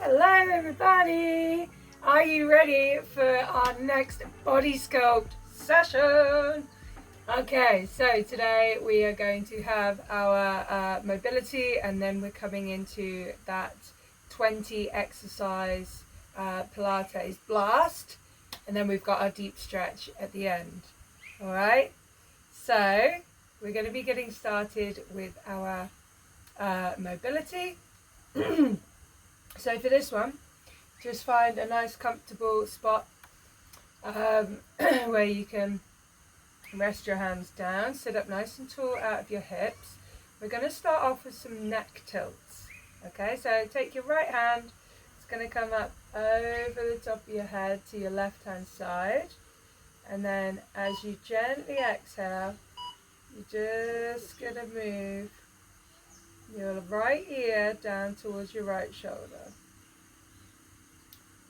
Hello everybody! Are you ready for our next body sculpt session? Okay, so today we are going to have our mobility, and then we're coming into that 20 exercise Pilates blast, and then we've got our deep stretch at the end. Alright, so we're going to be getting started with our mobility. So for this one, just find a nice comfortable spot where you can rest your hands down, sit up nice and tall out of your hips. We're going to start off with some neck tilts. Okay, so take your right hand, it's going to come up over the top of your head to your left hand side, and then as you gently exhale, you're just going to move your right ear down towards your right shoulder.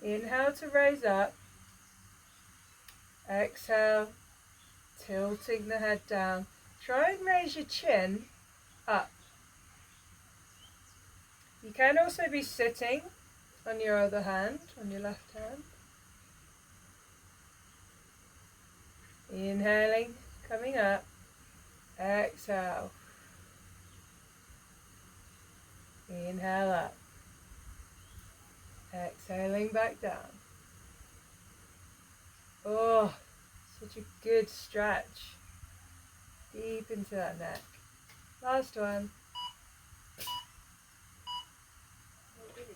Inhale to raise up. Exhale, tilting the head down. Try and raise your chin up. You can also be sitting on your other hand, on your left hand. Inhaling, coming up. Exhale. Inhale up. Exhaling back down. Oh, such a good stretch. Deep into that neck. Last one.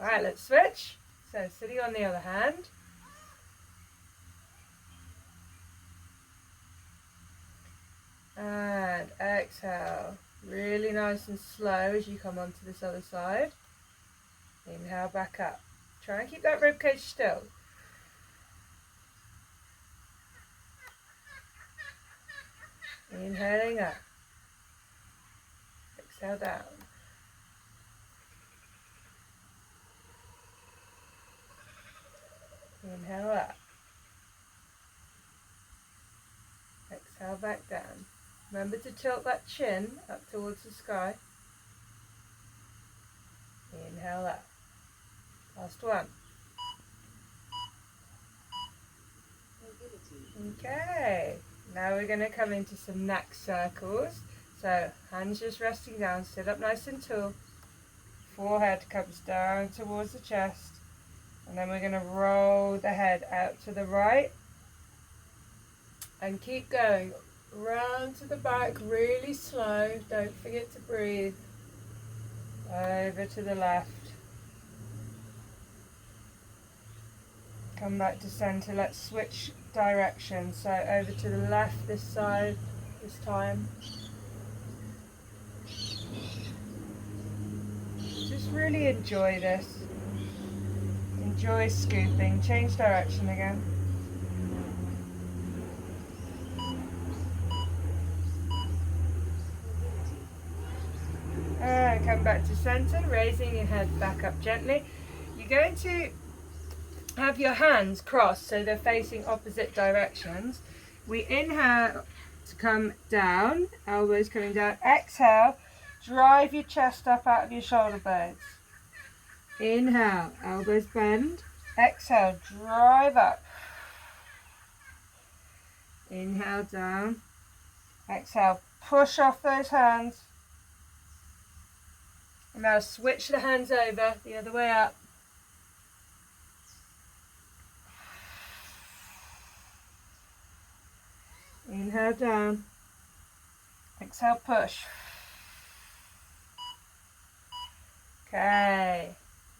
Alright, let's switch. So sitting on the other hand. And exhale. Really nice and slow as you come onto this other side. Inhale back up. Try and keep that ribcage still. Inhaling up. Exhale down. Inhale up. Exhale back down. Remember to tilt that chin up towards the sky. Inhale up. Last one. Okay, now we're going to come into some neck circles. So hands just resting down, sit up nice and tall. Forehead comes down towards the chest. And then we're going to roll the head out to the right. And keep going. Round to the back, really slow. Don't forget to breathe. Over to the left. Come back to center. Let's switch directions. So over to the left this side this time. Just really enjoy this. Enjoy scooping. Change direction again. And come back to center, raising your head back up gently. You're going to have your hands crossed so they're facing opposite directions. We inhale to come down, elbows coming down. Exhale, drive your chest up out of your shoulder blades. Inhale, elbows bend. Exhale, drive up. Inhale down. Exhale, push off those hands. And now switch the hands over, the other way up. Inhale down. Exhale, push. Okay,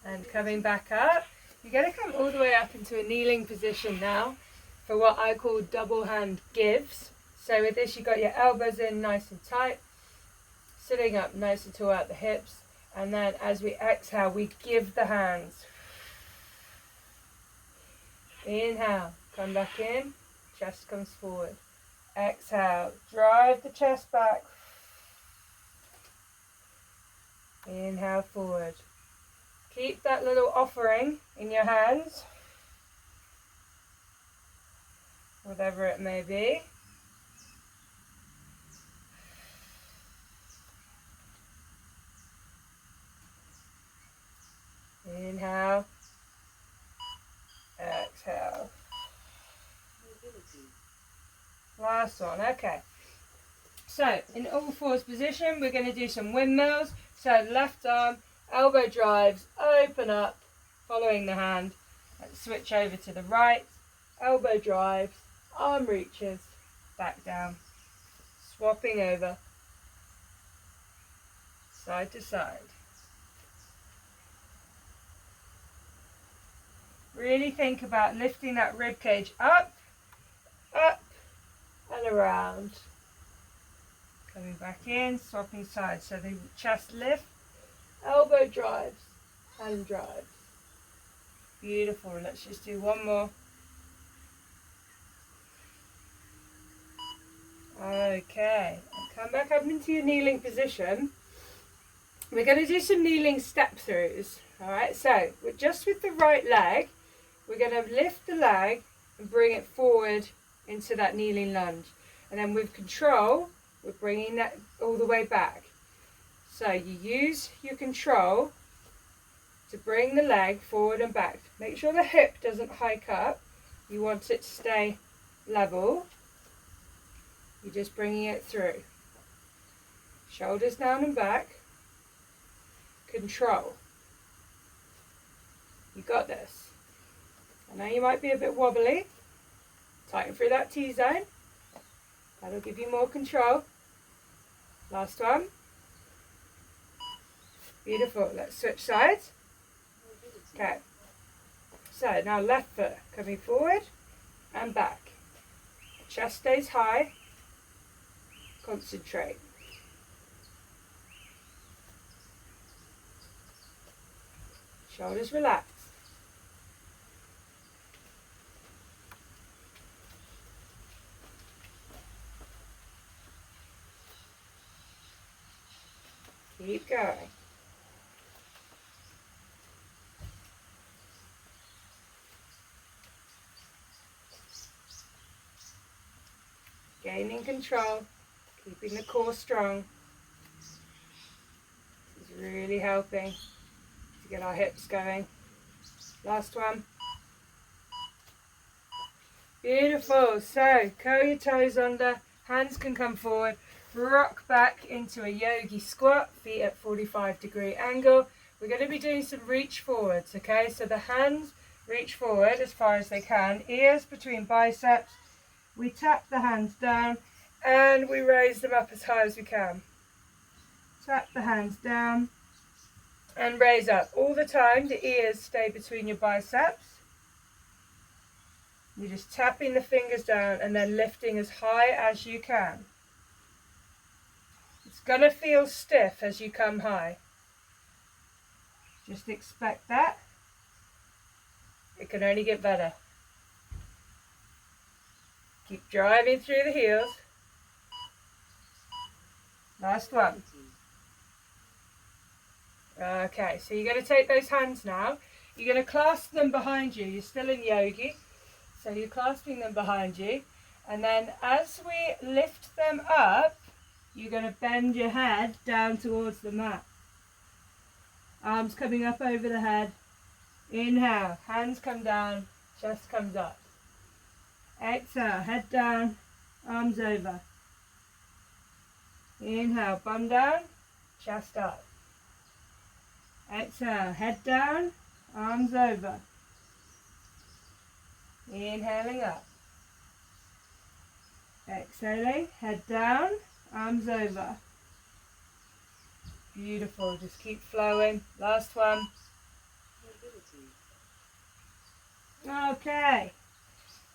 and coming back up. You're going to come all the way up into a kneeling position now for what I call double hand gives. So with this, you've got your elbows in nice and tight, sitting up nice and tall out the hips. And then as we exhale, we give the hands. Inhale, come back in, chest comes forward. Exhale, drive the chest back. Inhale forward. Keep that little offering in your hands, whatever it may be. Inhale, last one. Okay. So, in all fours position, we're going to do some windmills. So, left arm, elbow drives, open up, following the hand. Let's switch over to the right. Elbow drives, arm reaches, back down. Swapping over, side to side. Really think about lifting that rib cage up, up, and around. Coming back in, swapping sides. So the chest lift, elbow drives, hand drives. Beautiful. Let's just do one more. Okay, come back up into your kneeling position. We're going to do some kneeling step throughs. Alright, so just with the right leg, we're going to lift the leg and bring it forward into that kneeling lunge. And then with control, we're bringing that all the way back. So you use your control to bring the leg forward and back. Make sure the hip doesn't hike up. You want it to stay level. You're just bringing it through. Shoulders down and back. Control. You got this. I know you might be a bit wobbly. Tighten through that T-zone. That'll give you more control. Last one. Beautiful. Let's switch sides. Okay. So now left foot coming forward and back. Chest stays high. Concentrate. Shoulders relax. Keep going. Gaining control, keeping the core strong. This is really helping to get our hips going. Last one. Beautiful. So, curl your toes under, hands can come forward, rock back into a yogi squat, feet at 45-degree angle. We're going to be doing some reach forwards, okay? So the hands reach forward as far as they can, ears between biceps. We tap the hands down and we raise them up as high as we can. Tap the hands down and raise up. All the time the ears stay between your biceps. You're just tapping the fingers down and then lifting as high as you can. It's going to feel stiff as you come high. Just expect that. It can only get better. Keep driving through the heels. Last one. Okay, so you're going to take those hands now. You're going to clasp them behind you. You're still in yogi. So you're clasping them behind you. And then as we lift them up, you're going to bend your head down towards the mat. Arms coming up over the head. Inhale, hands come down, chest comes up. Exhale, head down, arms over. Inhale, bum down, chest up. Exhale, head down, arms over. Inhaling up. Exhaling, head down, arms over. Beautiful, just keep flowing. Last one. Okay.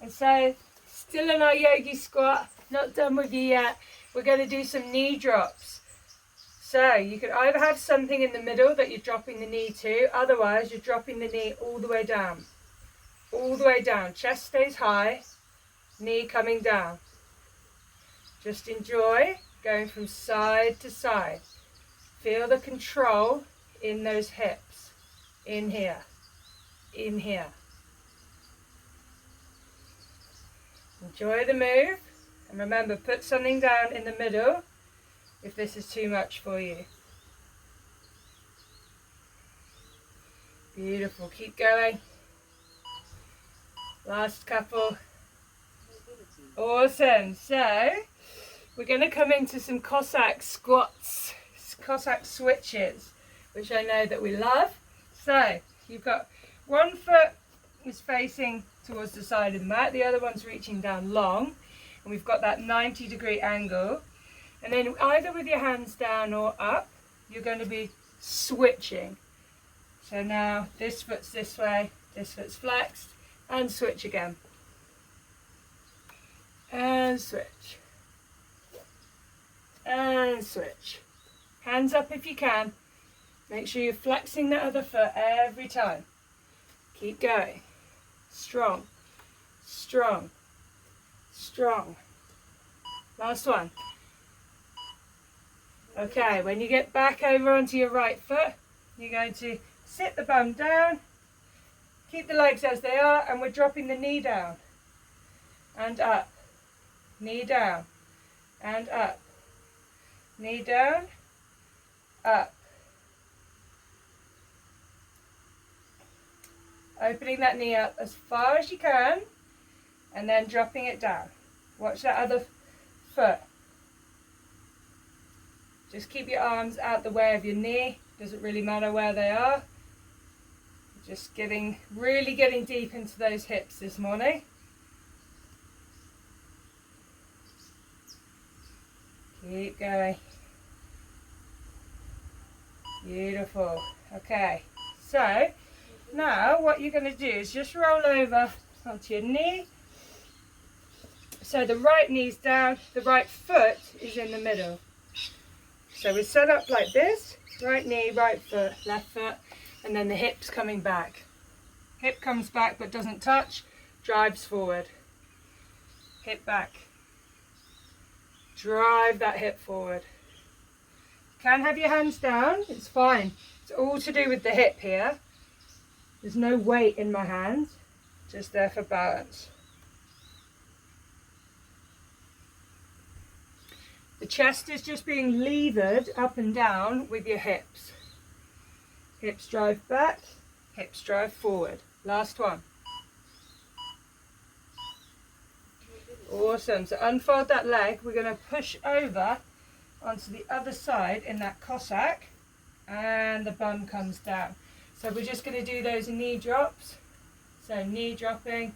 And so, still in our yogi squat, not done with you yet. We're going to do some knee drops. So, you could either have something in the middle that you're dropping the knee to, otherwise you're dropping the knee all the way down. All the way down. Chest stays high, knee coming down. Just enjoy going from side to side. Feel the control in those hips. In here. In here. Enjoy the move. And remember, put something down in the middle if this is too much for you. Beautiful. Keep going. Last couple. Awesome. So we're going to come into some Cossack squats, Cossack switches, which I know that we love. So you've got one foot is facing towards the side of the mat, the other one's reaching down long, and we've got that 90-degree angle. And then either with your hands down or up, you're going to be switching. So now this foot's this way, this foot's flexed, and switch again. And switch. And switch. Hands up if you can. Make sure you're flexing that other foot every time. Keep going. Strong. Strong. Strong. Last one. Okay, when you get back over onto your right foot, you're going to sit the bum down, keep the legs as they are, and we're dropping the knee down and up, knee down and up, knee down, up. Opening that knee up as far as you can and then dropping it down. Watch that other foot. Just keep your arms out the way of your knee. Doesn't really matter where they are. Just really getting deep into those hips this morning. Keep going. Beautiful. Okay, so now what you're going to do is just roll over onto your knee. So the right knee's down, the right foot is in the middle. So we set up like this, right knee, right foot, left foot, and then the hip's coming back. Hip comes back but doesn't touch, drives forward. Hip back. Drive that hip forward. Can have your hands down, it's fine. It's all to do with the hip here. There's no weight in my hands, just there for balance. The chest is just being levered up and down with your hips. Hips drive back, hips drive forward. Last one. Awesome. So unfold that leg. We're going to push over onto the other side in that Cossack, and the bum comes down. So we're just going to do those knee drops. So knee dropping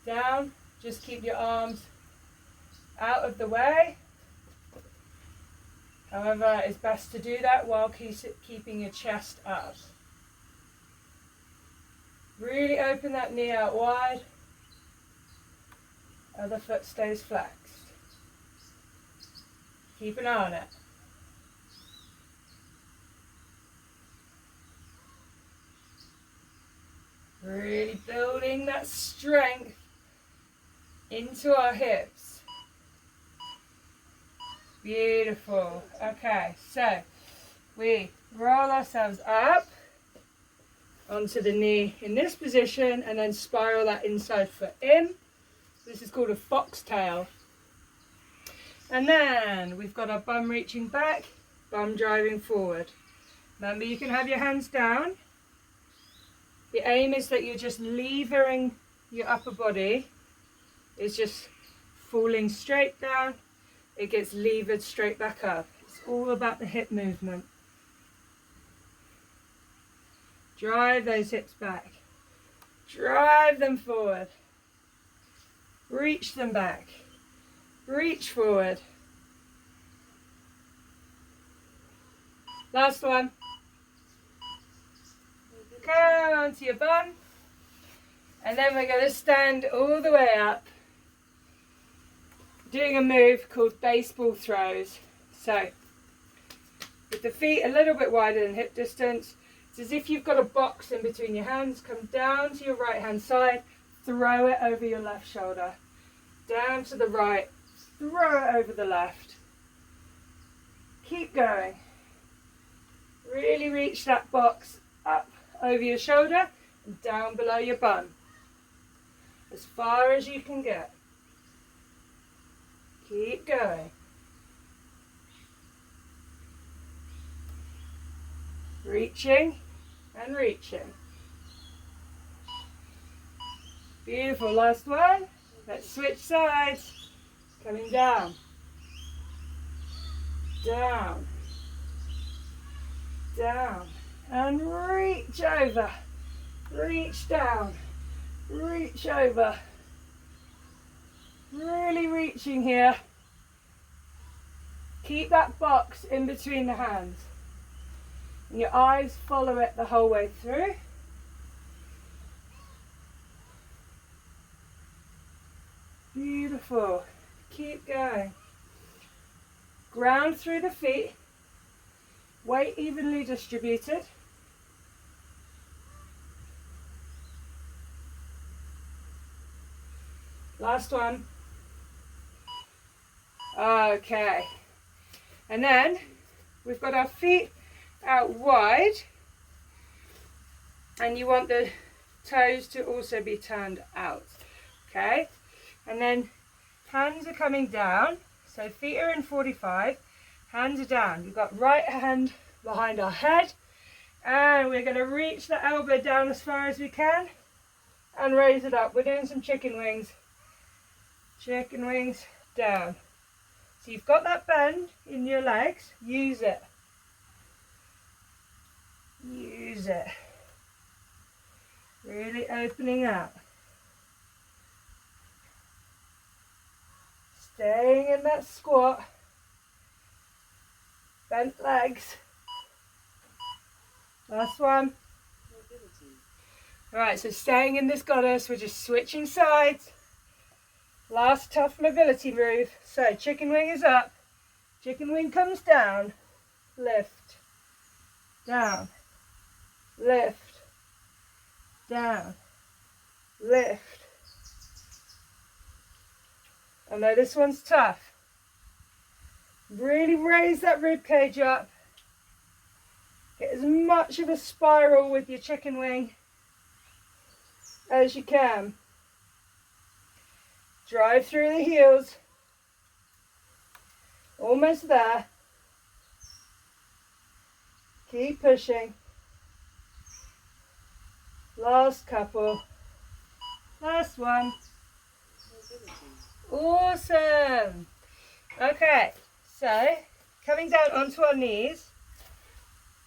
down. Just keep your arms out of the way. However, it's best to do that while keeping your chest up. Really open that knee out wide. Other foot stays flexed. Keep an eye on it. Really building that strength into our hips. Beautiful. Okay, so we roll ourselves up onto the knee in this position and then spiral that inside foot in. This is called a foxtail. And then we've got our bum reaching back, bum driving forward. Remember, you can have your hands down. The aim is that you're just levering your upper body. It's just falling straight down. It gets levered straight back up. It's all about the hip movement. Drive those hips back. Drive them forward. Reach them back. Reach forward. Last one. Come onto your bum. And then we're going to stand all the way up, doing a move called baseball throws. So, with the feet a little bit wider than hip distance, it's as if you've got a box in between your hands. Come down to your right hand side, throw it over your left shoulder. Down to the right, throw it over the left. Keep going. Really reach that box up over your shoulder and down below your bum. As far as you can get. Keep going. Reaching and reaching. Beautiful. Last one. Let's switch sides. Coming down. Down. Down. And reach over. Reach down. Reach over. Really reaching here. Keep that box in between the hands. And your eyes follow it the whole way through. Beautiful. Keep going. Ground through the feet. Weight evenly distributed. Last one. Okay. And then we've got our feet out wide. And you want the toes to also be turned out. Okay. And then hands are coming down. So feet are in 45. Hands are down. You've got right hand behind our head. And we're going to reach the elbow down as far as we can. And raise it up. We're doing some chicken wings. Chicken wings down. So you've got that bend in your legs. Use it. Use it. Really opening up. Staying in that squat. Bent legs. Last one. Alright, so staying in this goddess, we're just switching sides. Last tough mobility move. So chicken wing is up. Chicken wing comes down. Lift. Down. Lift. Down. Lift. I know this one's tough. Really raise that rib cage up. Get as much of a spiral with your chicken wing as you can. Drive through the heels. Almost there. Keep pushing. Last couple. Last one. Awesome. Okay, so coming down onto our knees,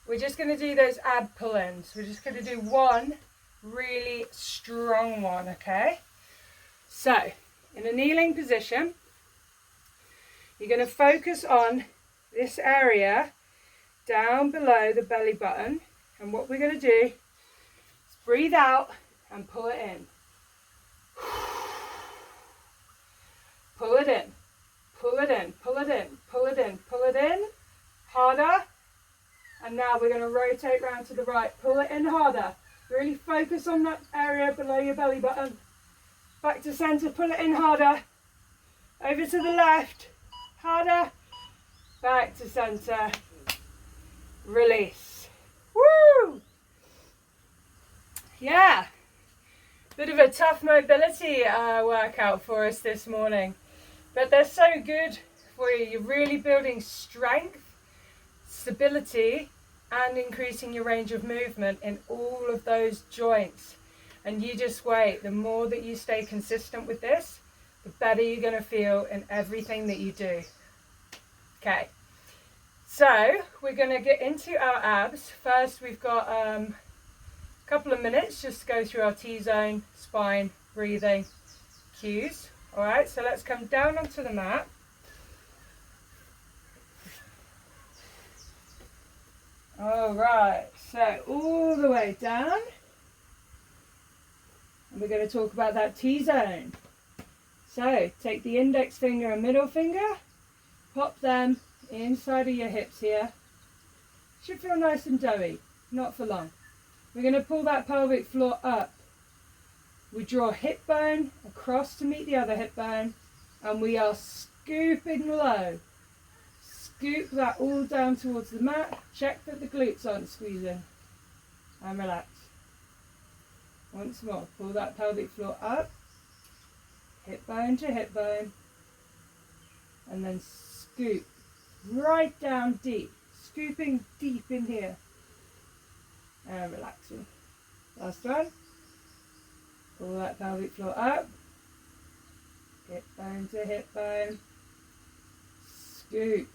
we're just going to do those ab pull-ins. We're just going to do one really strong one, okay? So, in a kneeling position, you're going to focus on this area down below the belly button. And what we're going to do is breathe out and pull it in. Pull it in, pull it in, pull it in, pull it in, pull it in, harder. And now we're going to rotate round to the right, pull it in harder. Really focus on that area below your belly button. Back to center, pull it in harder. Over to the left, harder. Back to center, release. Woo! Yeah, bit of a tough mobility workout for us this morning. But they're so good for you. You're really building strength, stability, and increasing your range of movement in all of those joints. And you just wait. The more that you stay consistent with this, the better you're going to feel in everything that you do. Okay. So we're going to get into our abs. First, we've got a couple of minutes just to go through our T-zone, spine, breathing cues. All right, so let's come down onto the mat. All right, so all the way down. And we're going to talk about that T-zone. So take the index finger and middle finger, pop them inside of your hips here. Should feel nice and doughy, not for long. We're going to pull that pelvic floor up. We draw hip bone across to meet the other hip bone, and we are scooping low. Scoop that all down towards the mat. Check that the glutes aren't squeezing. And relax. Once more, pull that pelvic floor up. Hip bone to hip bone. And then scoop right down deep. Scooping deep in here. And relaxing. Last one. Pull that pelvic floor up. hip bone to hip bone, scoop,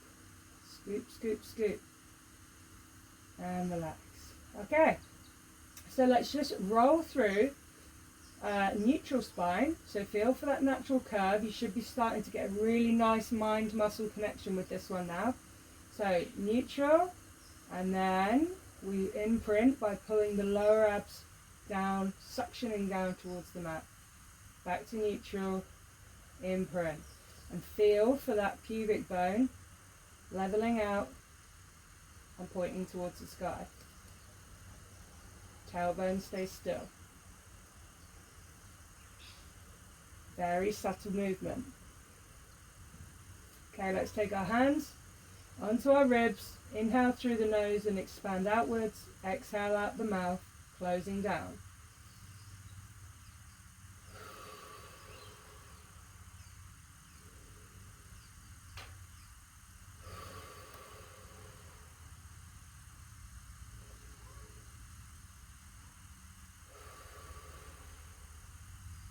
scoop, scoop, scoop, and relax. Okay, so let's just roll through neutral spine. So feel for that natural curve. You should be starting to get a really nice mind muscle connection with this one now. So neutral, and then we imprint by pulling the lower abs down, suctioning down towards the mat. Back to neutral, imprint, and feel for that pubic bone leveling out and pointing towards the sky. Tailbone stays still. Very subtle movement. Okay, let's take our hands onto our ribs. Inhale through the nose and expand outwards. Exhale out the mouth, closing down.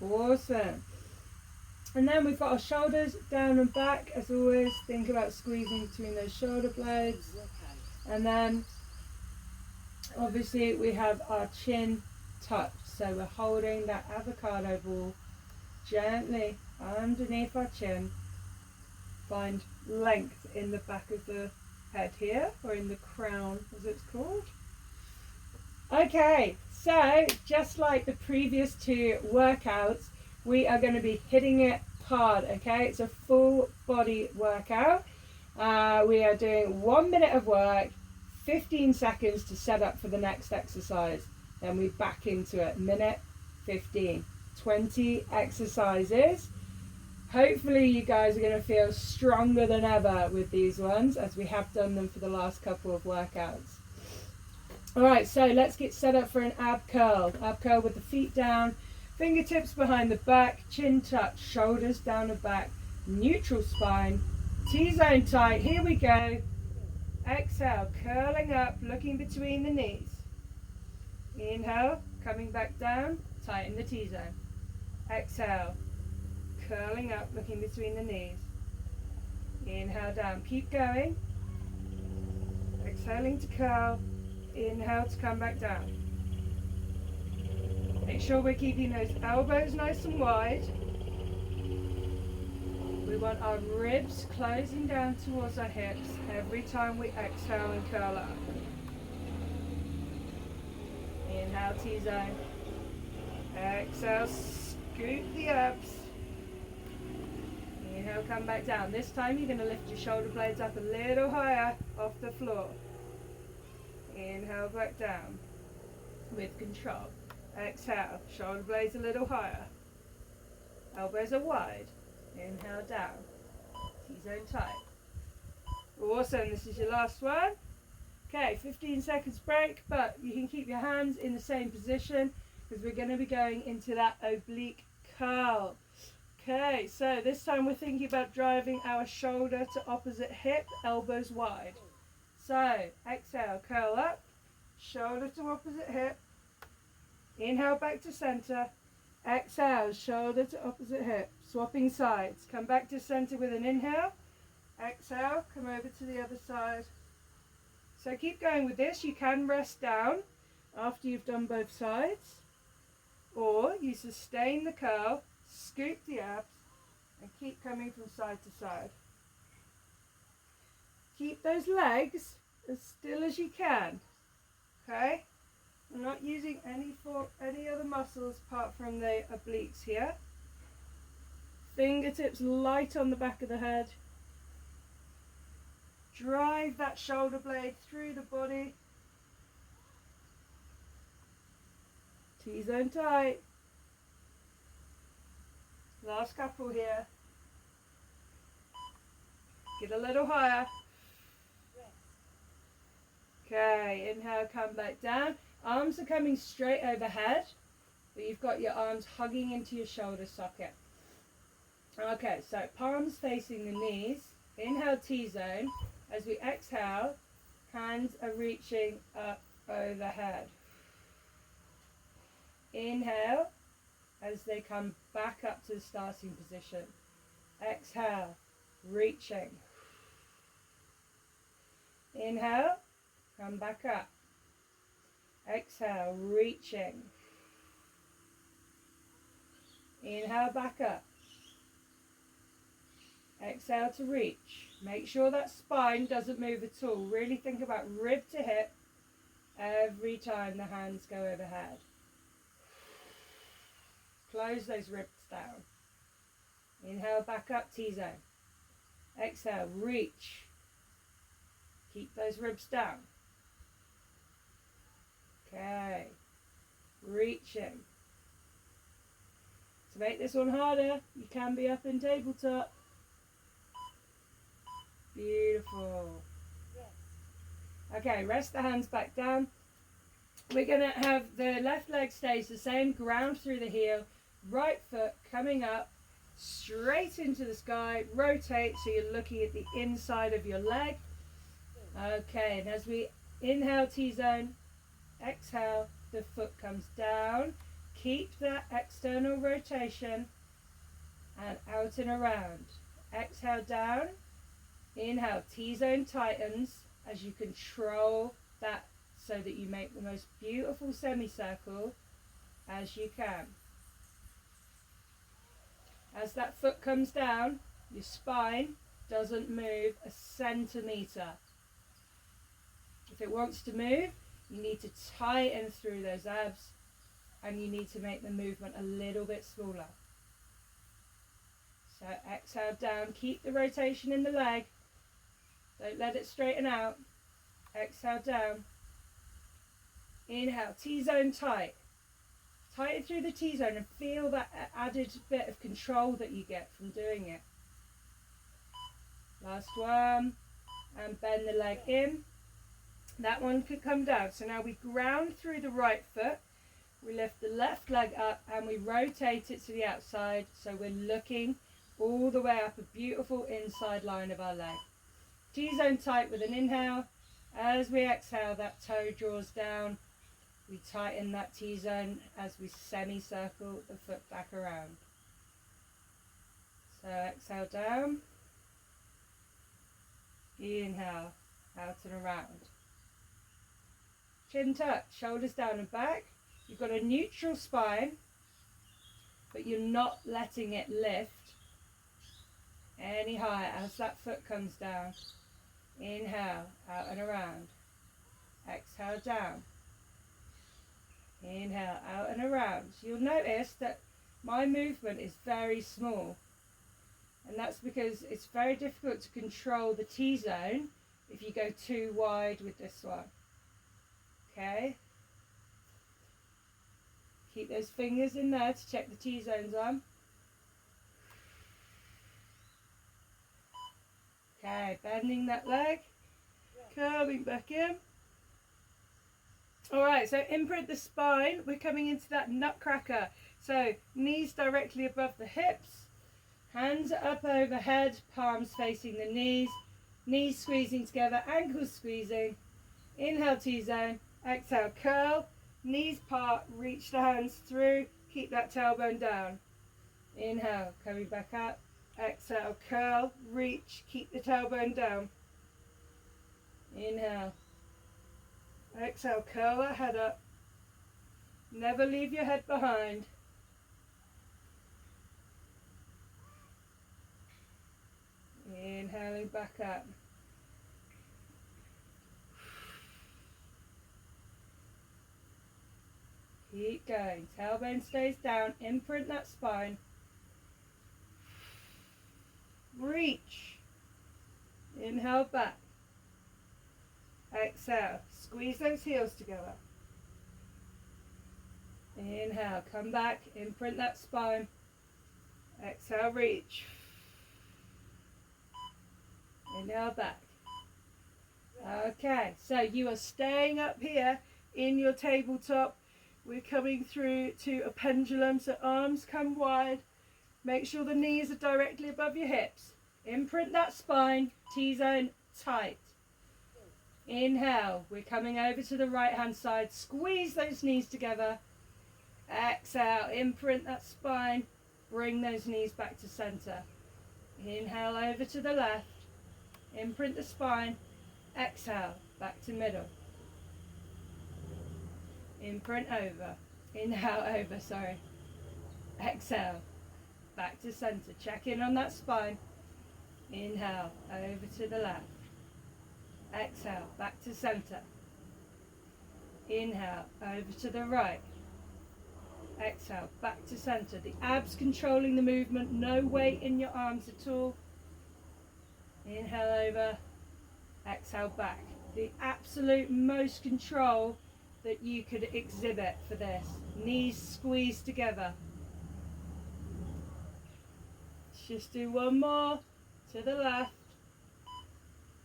Awesome. And then we've got our shoulders down and back. As always, think about squeezing between those shoulder blades. And then obviously we have our chin tucked. So we're holding that avocado ball gently underneath our chin. Find length in the back of the head here, or in the crown as it's called. Okay, so just like the previous two workouts, we are going to be hitting it hard, okay? It's a full body workout. We are doing 1 minute of work, 15 seconds to set up for the next exercise. Then we back into it, minute, 15, 20 exercises. Hopefully you guys are going to feel stronger than ever with these ones, as we have done them for the last couple of workouts. Alright, so let's get set up for an ab curl. Ab curl with the feet down, fingertips behind the back, chin tucked, shoulders down the back, neutral spine, T-zone tight. Here we go. Exhale, curling up, looking between the knees. Inhale, coming back down, tighten the T-zone. Exhale, curling up, looking between the knees. Inhale down, keep going. Exhaling to curl. Inhale to come back down. Make sure we're keeping those elbows nice and wide. We want our ribs closing down towards our hips every time we exhale and curl up. Inhale, T-zone. Exhale, scoop the abs. Inhale, come back down. This time you're going to lift your shoulder blades up a little higher off the floor. Inhale, back down with control. Exhale, shoulder blades a little higher. Elbows are wide. Inhale, down. T-zone tight. Awesome, this is your last one. Okay, 15 seconds break, but you can keep your hands in the same position because we're going to be going into that oblique curl. Okay, so this time we're thinking about driving our shoulder to opposite hip, elbows wide. So, exhale, curl up, shoulder to opposite hip. Inhale, back to center. Exhale, shoulder to opposite hip. Swapping sides. Come back to center with an inhale. Exhale, come over to the other side. So keep going with this. You can rest down after you've done both sides. Or you sustain the curl, scoop the abs, and keep coming from side to side. Keep those legs as still as you can, okay? We're not using any other muscles apart from the obliques here. Fingertips light on the back of the head. Drive that shoulder blade through the body. T-zone tight. Last couple here. Get a little higher. Okay, inhale, come back down. Arms are coming straight overhead, but you've got your arms hugging into your shoulder socket. Okay, so palms facing the knees. Inhale, T-zone. As we exhale, hands are reaching up overhead. Inhale, as they come back up to the starting position. Exhale, reaching. Inhale, come back up. Exhale, reaching. Inhale, back up. Exhale to reach. Make sure that spine doesn't move at all. Really think about rib to hip every time the hands go overhead. Close those ribs down. Inhale, back up, T-zone. Exhale, reach. Keep those ribs down. Okay. Reaching. To make this one harder, you can be up in tabletop. Beautiful. Okay, rest the hands back down. We're going to have the left leg stays the same, ground through the heel, right foot coming up, straight into the sky, rotate so you're looking at the inside of your leg. Okay, and as we inhale T-zone, exhale, the foot comes down. Keep that external rotation and out and around. Exhale down, inhale, T-zone tightens as you control that so that you make the most beautiful semicircle as you can. As that foot comes down, your spine doesn't move a centimetre. If it wants to move, you need to tighten through those abs and you need to make the movement a little bit smaller. So exhale down, keep the rotation in the leg. Don't let it straighten out. Exhale down. Inhale, T-zone tight. Tighten through the T-zone and feel that added bit of control that you get from doing it. Last one. And bend the leg in. That one could come down. So now we ground through the right foot. We lift the left leg up and we rotate it to the outside. So we're looking all the way up a beautiful inside line of our leg. T-zone tight with an inhale. As we exhale, that toe draws down. We tighten that T-zone as we semicircle the foot back around. So exhale down. Inhale, out and around. Chin tuck, shoulders down and back. You've got a neutral spine, but you're not letting it lift any higher as that foot comes down. Inhale, out and around. Exhale down. Inhale, out and around. So you'll notice that my movement is very small. And that's because it's very difficult to control the T-zone if you go too wide with this one. Okay? Keep those fingers in there to check the T-zones on. Okay, bending that leg, curving back in. Alright, so imprint the spine. We're coming into that nutcracker. So knees directly above the hips, hands up overhead, palms facing the knees squeezing together, ankles squeezing. Inhale T-zone, exhale curl, knees part, reach the hands through, keep that tailbone down. Inhale, coming back up. Exhale, curl, reach, keep the tailbone down. Inhale. Exhale, curl that head up. Never leave your head behind. Inhaling back up. Keep going. Tailbone stays down. Imprint that spine. Reach. Inhale back. Exhale. Squeeze those heels together. Inhale. Come back. Imprint that spine. Exhale. Reach. Inhale back. Okay. So you are staying up here in your tabletop. We're coming through to a pendulum. So arms come wide. Make sure the knees are directly above your hips. Imprint that spine. T-zone tight. Inhale. We're coming over to the right hand side. Squeeze those knees together. Exhale. Imprint that spine. Bring those knees back to center. Inhale over to the left. Imprint the spine. Exhale, back to middle. Imprint over. Inhale over, sorry. Exhale, back to center. Check in on that spine. Inhale, over to the left. Exhale, back to center. Inhale, over to the right. Exhale, back to center. The abs controlling the movement, no weight in your arms at all. Inhale over, exhale back. The absolute most control that you could exhibit for this. Knees squeezed together. Let's just do one more to the left.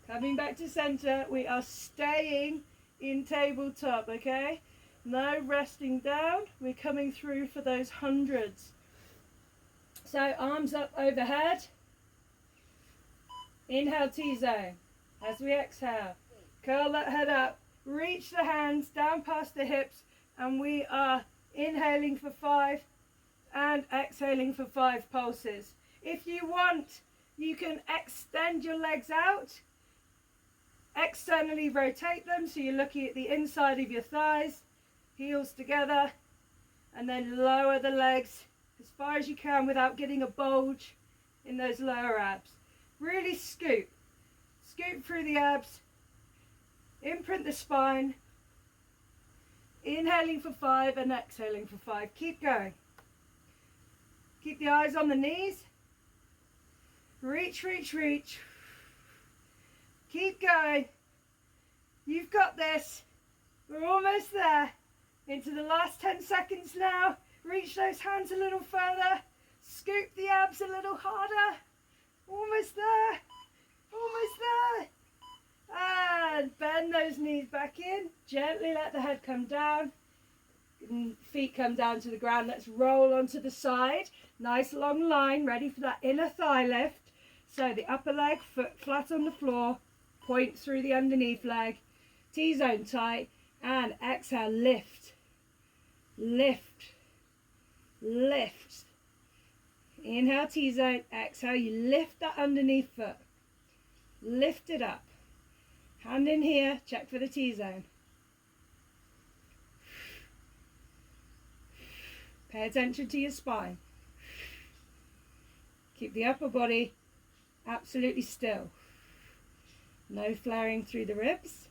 Coming back to center, we are staying in tabletop, okay? No resting down, we're coming through for those hundreds. So arms up overhead. Inhale T-zone. As we exhale, curl that head up, reach the hands down past the hips, and we are inhaling for 5 and exhaling for 5 pulses. If you want, you can extend your legs out, externally rotate them so you're looking at the inside of your thighs, heels together, and then lower the legs as far as you can without getting a bulge in those lower abs. Really scoop through the abs, imprint the spine, inhaling for 5 and exhaling for 5. Keep going. Keep the eyes on the knees. Reach, reach, reach. Keep going. You've got this. We're almost there. Into the last 10 seconds now. Reach those hands a little further. Scoop the abs a little harder. Almost there. Almost there. And bend those knees back in. Gently let the head come down. Feet come down to the ground. Let's roll onto the side. Nice long line, ready for that inner thigh lift. So the upper leg, foot flat on the floor. Point through the underneath leg. T-zone tight. And exhale, lift. Lift. Lift. Inhale T-zone. Exhale, you lift that underneath foot. Lift it up. Hand in here, check for the T-zone. Pay attention to your spine. Keep the upper body absolutely still. No flaring through the ribs.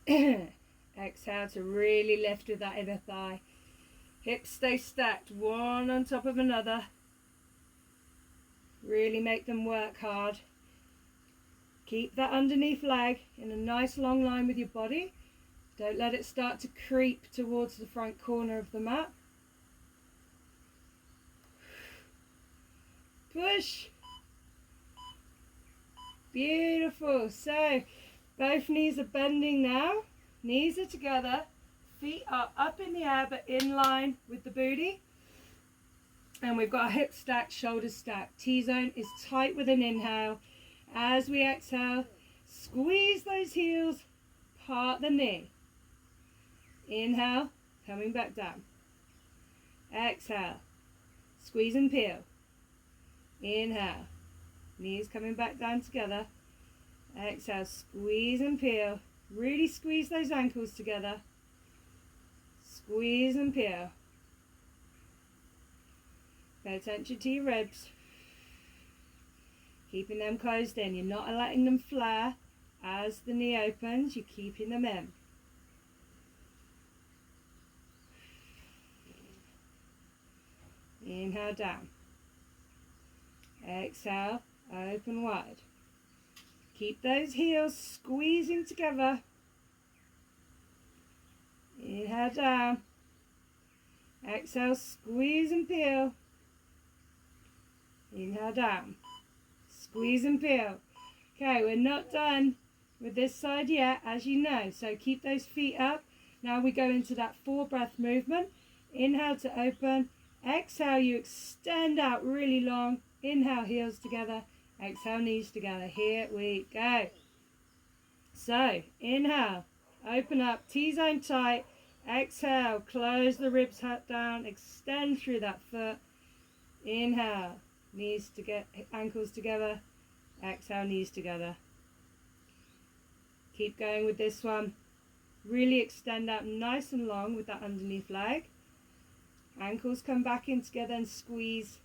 Exhale to really lift with that inner thigh. Hips stay stacked, one on top of another. Really make them work hard. Keep that underneath leg in a nice long line with your body. Don't let it start to creep towards the front corner of the mat. Push. Beautiful. So both knees are bending now. Knees are together. Feet are up in the air but in line with the booty. And we've got our hips stacked, shoulders stacked. T-zone is tight with an inhale. As we exhale, squeeze those heels, part the knee. Inhale, coming back down. Exhale, squeeze and peel. Inhale, knees coming back down together. Exhale, squeeze and peel. Really squeeze those ankles together. Squeeze and peel. Pay attention to your ribs. Keeping them closed in. You're not letting them flare. As the knee opens, you're keeping them in. Inhale down. Exhale, open wide. Keep those heels squeezing together. Inhale down. Exhale, squeeze and peel. Inhale down. Squeeze and peel. Okay, we're not done with this side yet, as you know. So keep those feet up. Now we go into that 4 breath movement. Inhale to open. Exhale, you extend out really long. Inhale, heels together. Exhale, knees together. Here we go. So, inhale. Open up. T-zone tight. Exhale. Close the ribs down. Extend through that foot. Inhale. knees together, ankles together. Exhale, knees together. Keep going with this one. Really extend out nice and long with that underneath leg. Ankles come back in together and squeeze.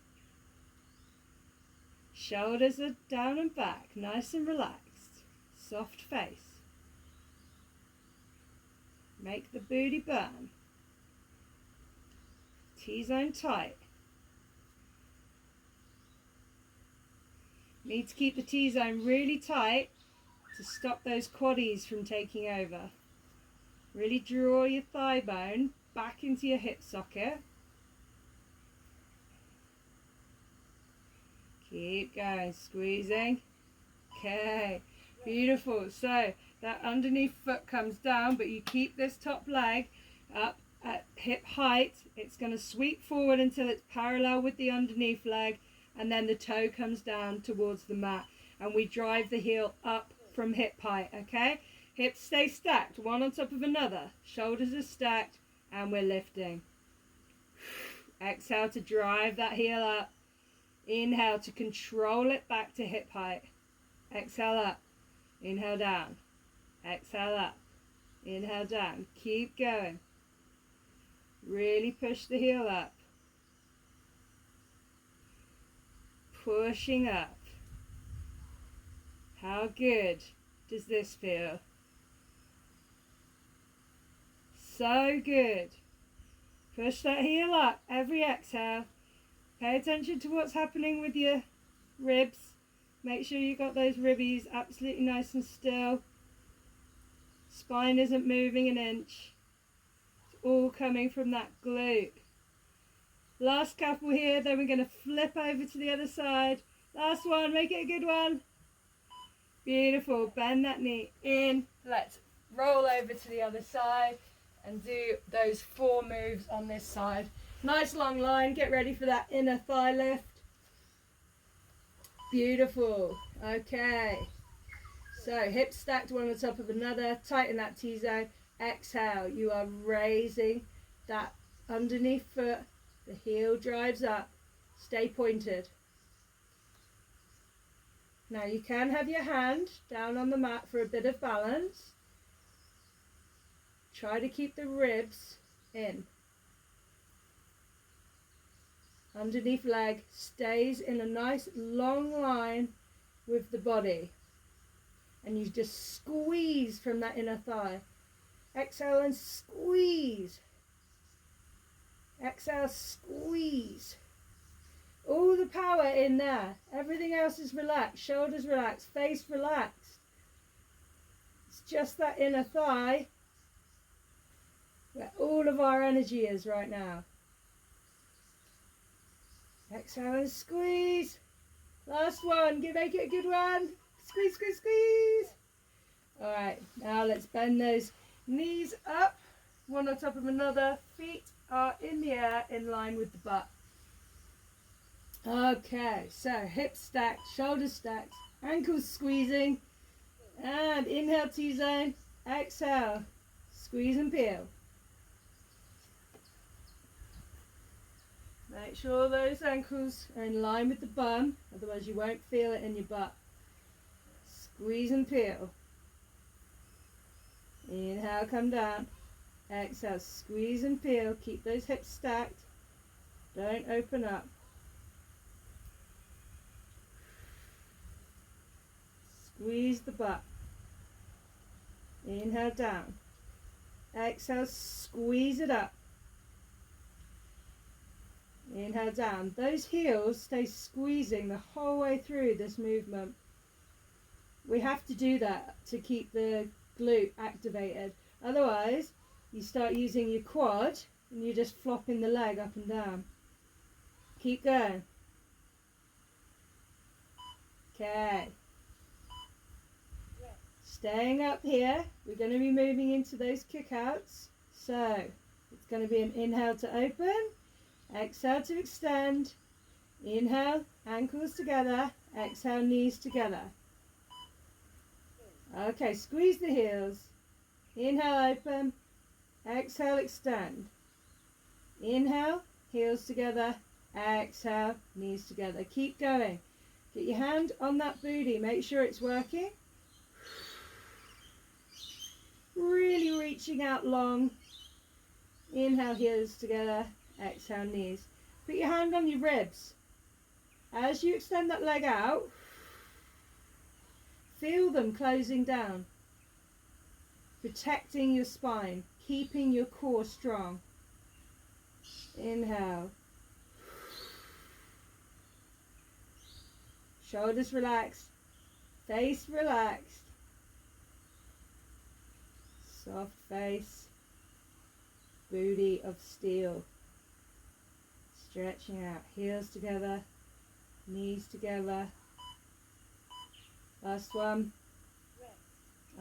Shoulders are down and back, nice and relaxed. Soft face. Make the booty burn. T-zone tight. Need to keep the T-zone really tight to stop those quaddies from taking over. Really draw your thigh bone back into your hip socket. Keep going, squeezing. Okay, beautiful. So that underneath foot comes down, but you keep this top leg up at hip height. It's going to sweep forward until it's parallel with the underneath leg, and then the toe comes down towards the mat, and we drive the heel up from hip height. Okay, hips stay stacked, one on top of another. Shoulders are stacked, and we're lifting. Exhale to drive that heel up. Inhale to control it back to hip height. Exhale up. Inhale down. Exhale up. Inhale down. Keep going. Really push the heel up. Pushing up. How good does this feel? So good. Push that heel up every exhale. Pay attention to what's happening with your ribs. Make sure you got those ribbies absolutely nice and still. Spine isn't moving an inch. It's all coming from that glute. Last couple here, then we're going to flip over to the other side. Last one, make it a good one. Beautiful, bend that knee in. Let's roll over to the other side and do those 4 moves on this side. Nice long line, get ready for that inner thigh lift. Beautiful, okay. So hips stacked one on top of another, tighten that T-zone. Exhale, you are raising that underneath foot, the heel drives up, stay pointed. Now you can have your hand down on the mat for a bit of balance. Try to keep the ribs in. Underneath leg stays in a nice long line with the body. And you just squeeze from that inner thigh. Exhale and squeeze. Exhale, squeeze. All the power in there. Everything else is relaxed. Shoulders relaxed, face relaxed. It's just that inner thigh where all of our energy is right now. Exhale and squeeze. Last one. Make it a good one. Squeeze, squeeze, squeeze. All right, now let's bend those knees up, one on top of another. Feet are in the air in line with the butt. Okay, so hips stacked, shoulders stacked, ankles squeezing, and inhale T-zone, exhale, squeeze and peel. Make sure those ankles are in line with the bum, otherwise you won't feel it in your butt. Squeeze and peel. Inhale, come down. Exhale, squeeze and peel. Keep those hips stacked. Don't open up. Squeeze the butt. Inhale, down. Exhale, squeeze it up. Inhale, down. Those heels stay squeezing the whole way through this movement. We have to do that to keep the glute activated. Otherwise, you start using your quad and you're just flopping the leg up and down. Keep going. Okay. Staying up here, we're going to be moving into those kickouts. So, it's going to be an inhale to open, exhale to extend, inhale, ankles together, exhale, knees together. Okay, squeeze the heels. Inhale, open. Exhale, extend. Inhale, heels together. Exhale, knees together. Keep going. Get your hand on that booty. Make sure it's working. Really reaching out long. Inhale, heels together. Exhale, knees. Put your hand on your ribs. As you extend that leg out, feel them closing down. Protecting your spine. Keeping your core strong. Inhale. Shoulders relaxed. Face relaxed. Soft face. Booty of steel. Stretching out. Heels together. Knees together. Last one.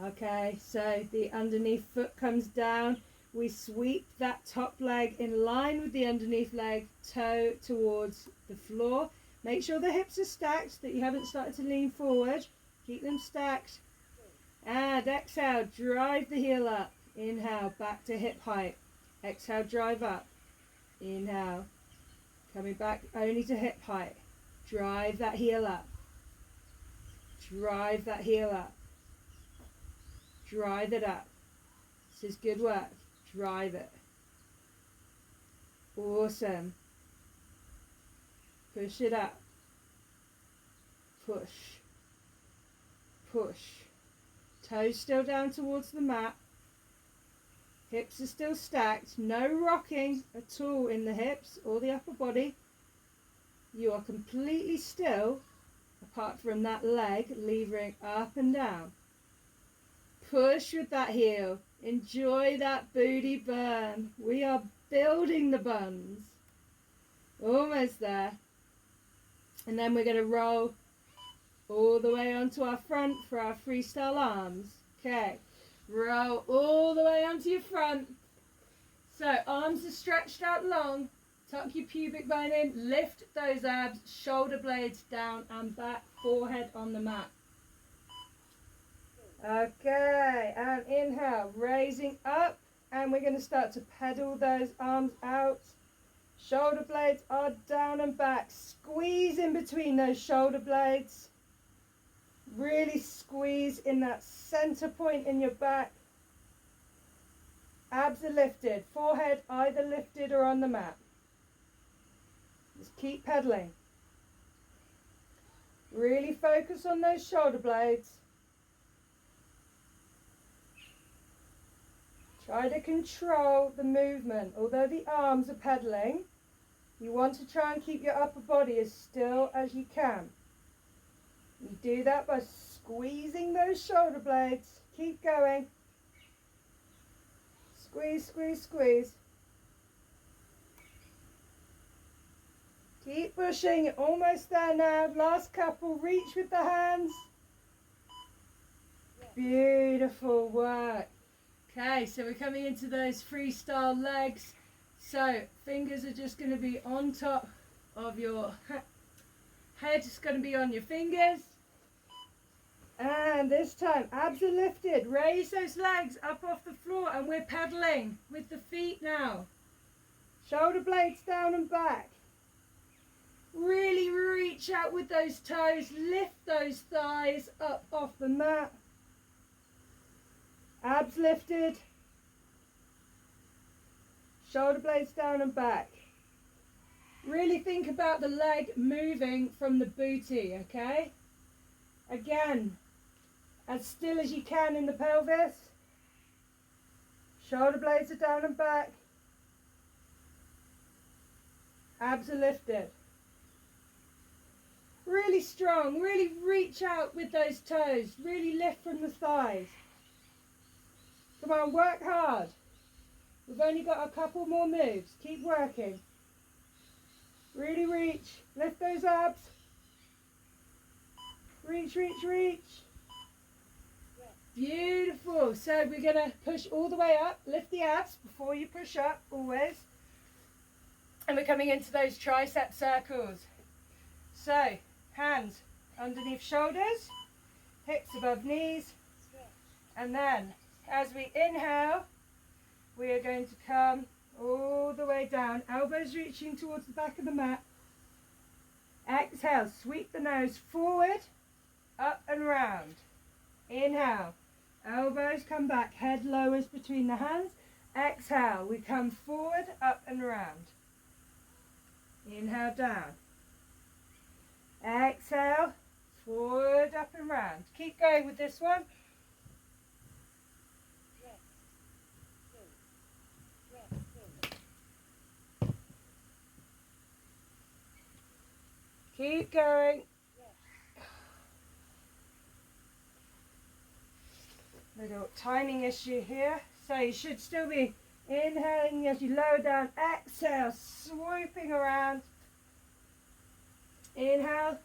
Okay, so the underneath foot comes down. We sweep that top leg in line with the underneath leg, toe towards the floor. Make sure the hips are stacked, that you haven't started to lean forward. Keep them stacked. And exhale, drive the heel up. Inhale, back to hip height. Exhale, drive up. Inhale, coming back only to hip height. Drive that heel up. Drive that heel up. Drive it up. This is good work. Drive it. Awesome. Push it up. Push. Push. Toes still down towards the mat. Hips are still stacked. No rocking at all in the hips or the upper body. You are completely still, apart from that leg levering up and down. Push with that heel. Enjoy that booty burn. We are building the buns. Almost there. And then we're going to roll all the way onto our front for our freestyle arms. Okay. Roll all the way onto your front. So arms are stretched out long. Tuck your pubic bone in. Lift those abs. Shoulder blades down and back. Forehead on the mat. Okay, and inhale, raising up, and we're going to start to pedal those arms out. Shoulder blades are down and back. Squeeze in between those shoulder blades. Really squeeze in that center point in your back. Abs are lifted, forehead either lifted or on the mat. Just keep pedaling. Really focus on those shoulder blades. Try to control the movement. Although the arms are pedaling, you want to try and keep your upper body as still as you can. You do that by squeezing those shoulder blades. Keep going. Squeeze, squeeze, squeeze. Keep pushing. You're almost there now. Last couple. Reach with the hands. Beautiful work. Okay, so we're coming into those freestyle legs. So fingers are just going to be on top of your head. It's going to be on your fingers. And this time, abs are lifted. Raise those legs up off the floor, and we're pedaling with the feet now. Shoulder blades down and back. Really reach out with those toes. Lift those thighs up off the mat. Abs lifted. Shoulder blades down and back. Really think about the leg moving from the booty, okay? Again, as still as you can in the pelvis. Shoulder blades are down and back. Abs are lifted. Really strong. Really reach out with those toes. Really lift from the thighs. Come on, work hard. We've only got a couple more moves. Keep working. Really reach. Lift those abs. Reach, reach, reach. Beautiful. So we're going to push all the way up. Lift the abs before you push up, always. And we're coming into those tricep circles. So, hands underneath shoulders. Hips above knees. And then, as we inhale, we are going to come all the way down. Elbows reaching towards the back of the mat. Exhale, sweep the nose forward, up and round. Inhale, elbows come back, head lowers between the hands. Exhale, we come forward, up and round. Inhale, down. Exhale, forward, up and round. Keep going with this one. Keep going. Little timing issue here. So you should still be inhaling as you lower down. Exhale, swooping around. Inhale,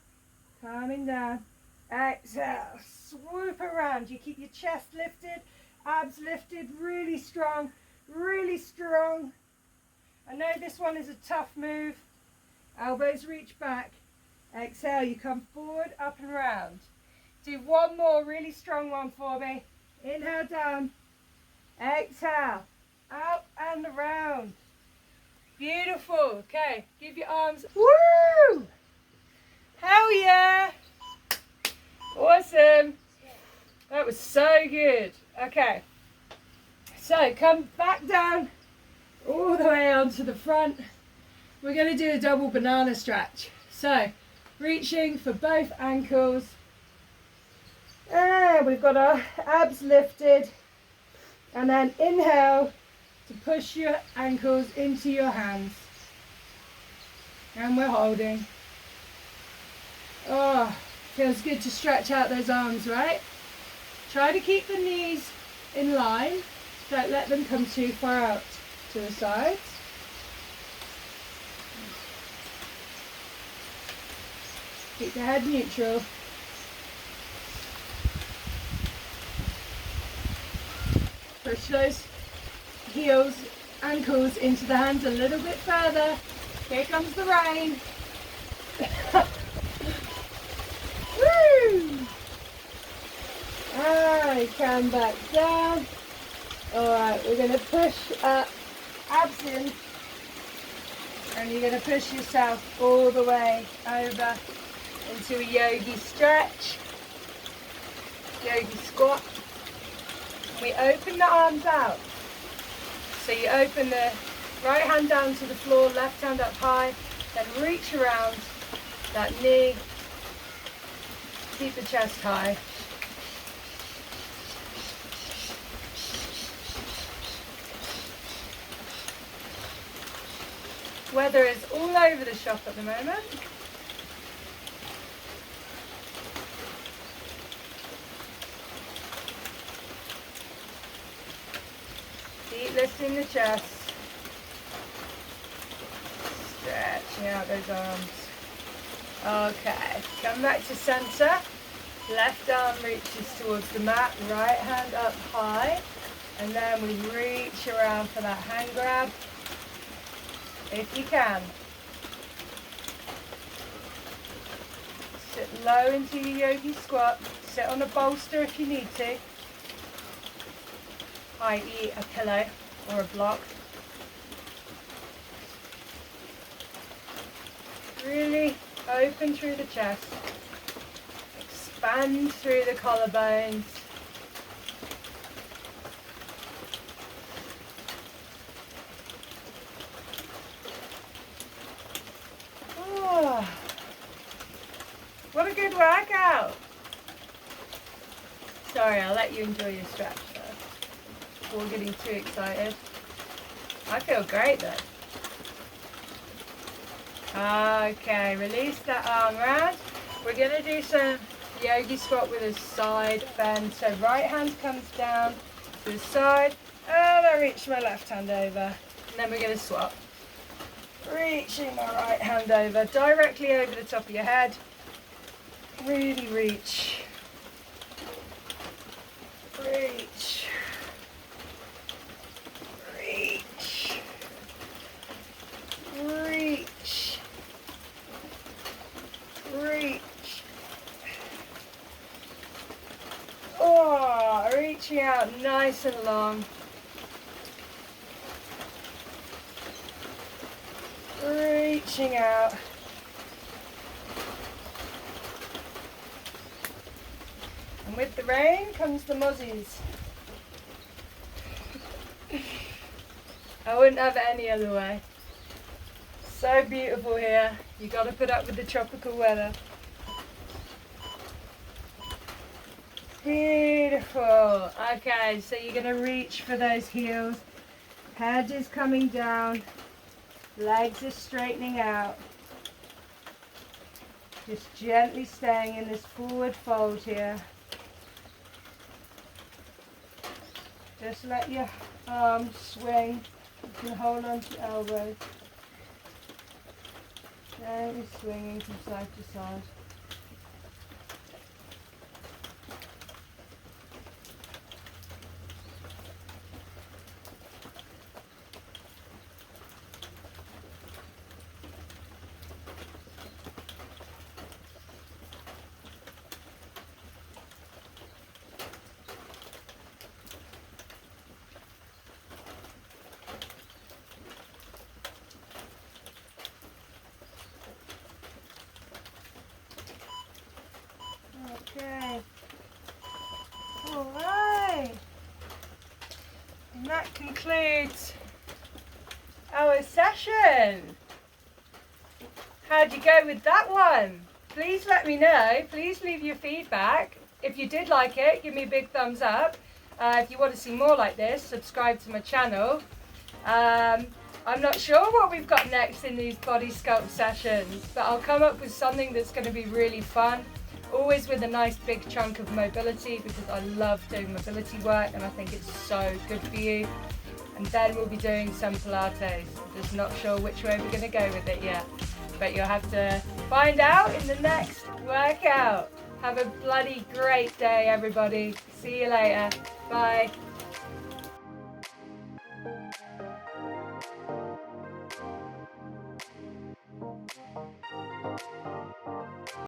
coming down. Exhale, swoop around. You keep your chest lifted, abs lifted, really strong, really strong. I know this one is a tough move. Elbows reach back. Exhale, you come forward, up and round. Do one more really strong one for me. Inhale, down. Exhale, out and around. Beautiful. Okay, give your arms. Woo! Hell yeah! Awesome. That was so good. Okay, so come back down all the way onto the front. We're going to do a double banana stretch. So, reaching for both ankles. And we've got our abs lifted. And then inhale to push your ankles into your hands. And we're holding. Oh, feels good to stretch out those arms, right? Try to keep the knees in line. Don't let them come too far out to the sides. Keep the head neutral. Push those heels, ankles into the hands a little bit further. Here comes the rain. Woo! Alright, come back down. Alright, we're going to push up, abs in. And you're going to push yourself all the way over into a yogi stretch, yogi squat. We open the arms out. So you open the right hand down to the floor, left hand up high, then reach around that knee. Keep the chest high. Weather is all over the shop at the moment. Keep lifting the chest. Stretching out those arms. Okay, come back to center. Left arm reaches towards the mat, right hand up high. And then we reach around for that hand grab. If you can. Sit low into your yogi squat. Sit on a bolster if you need to. i.e. a pillow or a block. Really open through the chest. Expand through the collarbones. Oh, what a good workout. Sorry, I'll let you enjoy your stretch first before getting too excited. I feel great though. Okay, release that arm round. We're going to do some yogi squat with a side bend. So right hand comes down to the side and I reach my left hand over. And then we're going to swap. Reaching my right hand over, directly over the top of your head. Really reach. Reach. Reach. Reach. Reach. Oh, reaching out nice and long. Reaching out. And with the rain comes the muzzies. I wouldn't have it any other way. So beautiful here. You got to put up with the tropical weather. Beautiful. Okay, so you're going to reach for those heels. Head is coming down. Legs are straightening out. Just gently staying in this forward fold here. Just let your arms swing. You can hold on to your elbows. Gently swinging from side to side. Okay. Alright. And that concludes our session. How'd you go with that one? Please let me know. Please leave your feedback. If you did like it, give me a big thumbs up. If you want to see more like this, subscribe to my channel. I'm not sure what we've got next in these body sculpt sessions, but I'll come up with something that's going to be really fun. Always with a nice big chunk of mobility, because I love doing mobility work and I think it's so good for you. And then we'll be doing some Pilates. I'm just not sure which way we're going to go with it yet, but you'll have to find out in the next workout. Have a bloody great day, everybody. See you later. Bye.